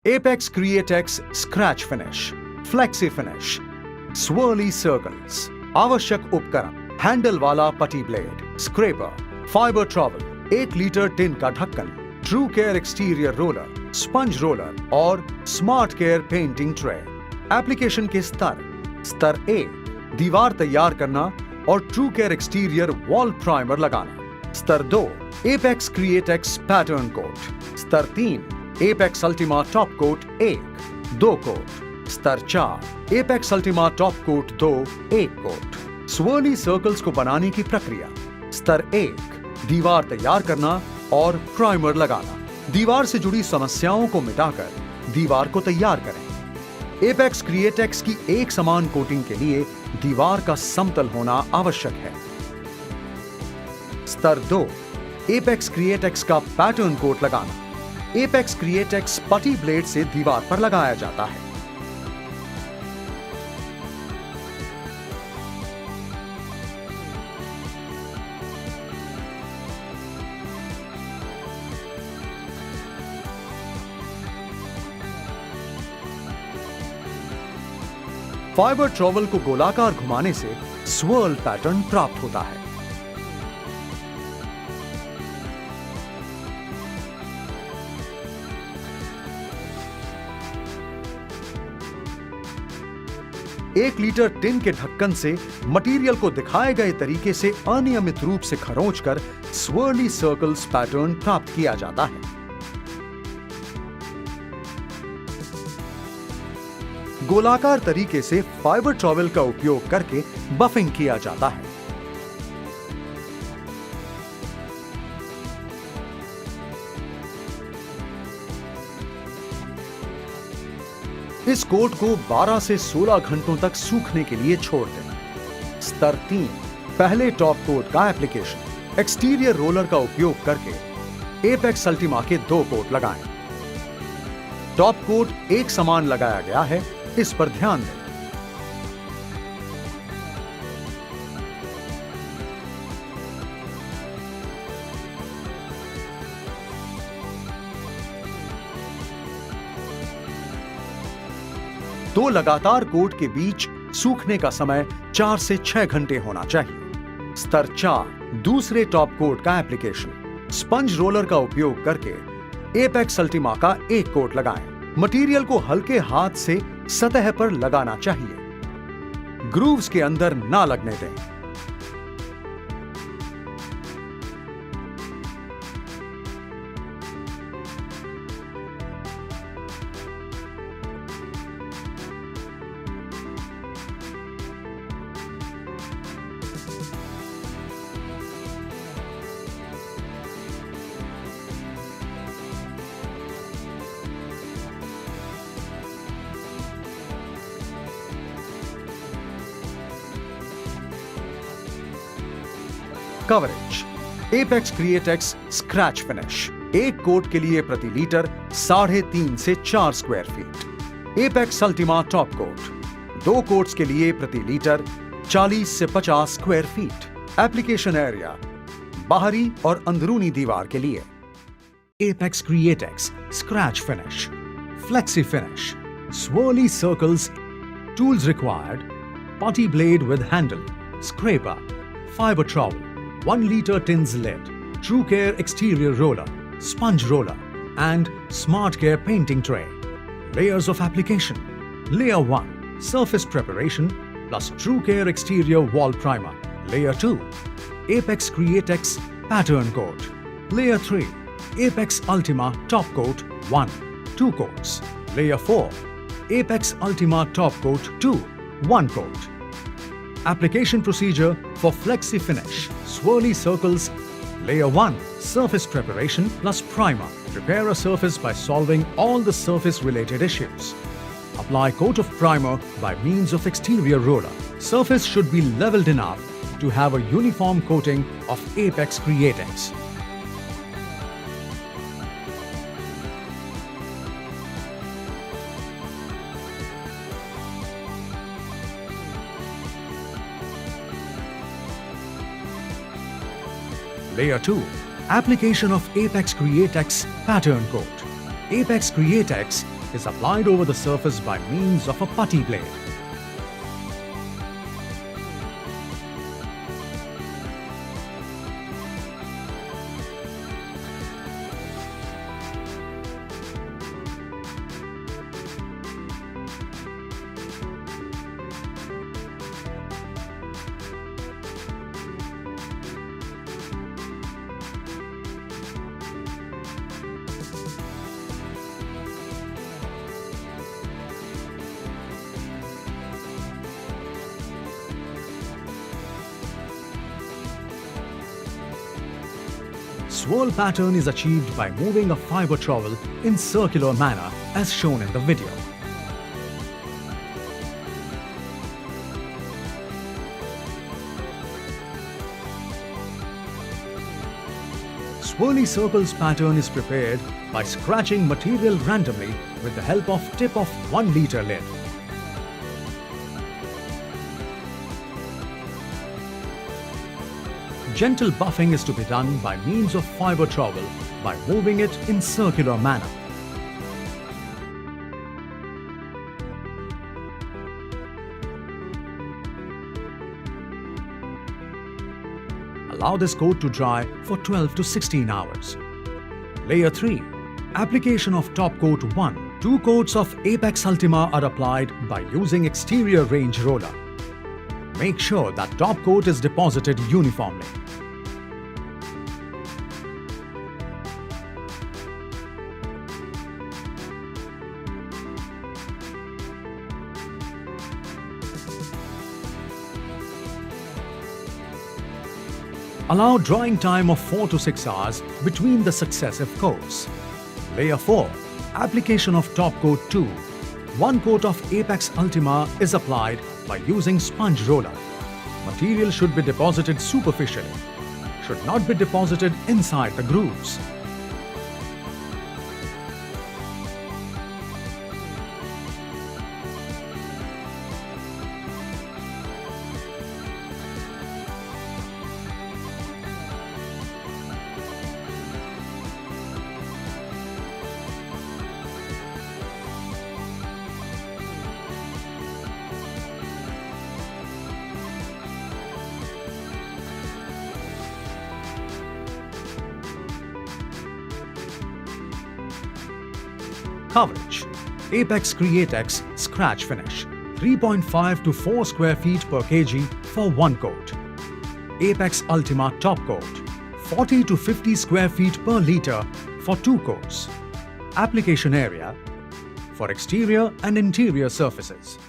Apex Createx Scratch Finish, Flexi Finish, Swirly Circles, आवश्यक उपकरण, handle वाला putty blade, scraper, fibre trowel, 1 litre tin का ढक्कन, true care exterior roller, sponge roller और smart care painting tray. Application के स्तर A, दीवार तैयार करना और true care exterior wall primer लगाना। स्तर 2, एपेक्स क्रिएटेक्स पैटर्न कोट। स्तर 3, Apex Ultima top coat 1, 2 coat. स्तर 4, Apex Ultima top coat 2, 1 coat. Swirly circles को बनाने की प्रक्रिया। स्तर 1, दीवार तैयार करना और प्राइमर लगाना। दीवार से जुड़ी समस्याओं को मिटाकर दीवार को तैयार करें। एपेक्स क्रिएटेक्स की एक समान कोटिंग के लिए दीवार का समतल होना आवश्यक है। स्तर 2, एपेक्स क्रिएटेक्स का पैटर्न कोट लगाना। एपेक्स क्रिएटेक्स पटी ब्लेड से दीवार पर लगाया जाता है। फाइबर ट्रॉवल को गोलाकार घुमाने से स्वर्ल पैटर्न प्राप्त होता है। एक लीटर टिन के ढक्कन से मटेरियल को दिखाए गए तरीके से अनियमित रूप से खरोंचकर स्वर्ली सर्कल्स पैटर्न प्राप्त किया जाता है। गोलाकार तरीके से फाइबर ट्रॉवल का उपयोग करके बफिंग किया जाता है। इस कोट को 12 से 16 घंटों तक सूखने के लिए छोड़ दें। स्तर 3, पहले टॉप कोट का एप्लीकेशन। एक्सटीरियर रोलर का उपयोग करके एपेक्स अल्टीमा के 2 कोट लगाएं। टॉप कोट एक समान लगाया गया है, इस पर ध्यान दें। दो लगातार कोट के बीच सूखने का समय 4 से 6 घंटे होना चाहिए। स्तर 4, दूसरे टॉप कोट का एप्लीकेशन। स्पंज रोलर का उपयोग करके एपेक्स अल्टीमा का 1 कोट लगाएं। मटेरियल को हल्के हाथ से सतह पर लगाना चाहिए। ग्रूव्स के अंदर ना लगने दें। Coverage. Apex Createx scratch finish, एक कोट के लिए प्रति लीटर 3.5 से 4 square feet. Apex Ultima top coat, 2 coats के लिए प्रति लीटर 40 से 50 स्क्वायर फीट। एप्लीकेशन एरिया, बाहरी और अंदरूनी दीवार के लिए। Apex Createx scratch finish, flexi finish, swirly circles. Tools required: putty blade with handle, scraper, fiber trowel, 1 liter tins lid, True Care exterior roller, sponge roller, and Smart Care painting tray. Layers of application. Layer 1, surface preparation plus True Care exterior wall primer. Layer 2, Apex Createx pattern coat. Layer 3, Apex Ultima top coat 1, 2 coats. Layer 4, Apex Ultima top coat 2, 1 coat. Application procedure for flexi finish, swirly circles. Layer 1, surface preparation plus primer. Prepare a surface by solving all the surface related issues. Apply coat of primer by means of exterior roller. Surface should be leveled enough to have a uniform coating of Apex Createx. Layer 2, application of Apex Createx pattern coat. Apex Createx is applied over the surface by means of a putty blade. Swirl pattern is achieved by moving a fiber trowel in circular manner as shown in the video. Swirly circles pattern is prepared by scratching material randomly with the help of tip of 1 liter lid. Gentle buffing is to be done by means of fiber trowel by moving it in circular manner. Allow this coat to dry for 12 to 16 hours. Layer 3. Application of top coat 1. 2 coats of Apex Ultima are applied by using exterior range roller. Make sure that top coat is deposited uniformly. Allow drying time of 4 to 6 hours between the successive coats. Layer 4. Application of top coat 2. 1 coat of Apex Ultima is applied by using sponge roller. Material should be deposited superficially. Should not be deposited inside the grooves. Coverage. Apex Createx Scratch Finish. 3.5 to 4 square feet per kg for 1 coat. Apex Ultima Top Coat. 40 to 50 square feet per liter for 2 coats. Application area for exterior and interior surfaces.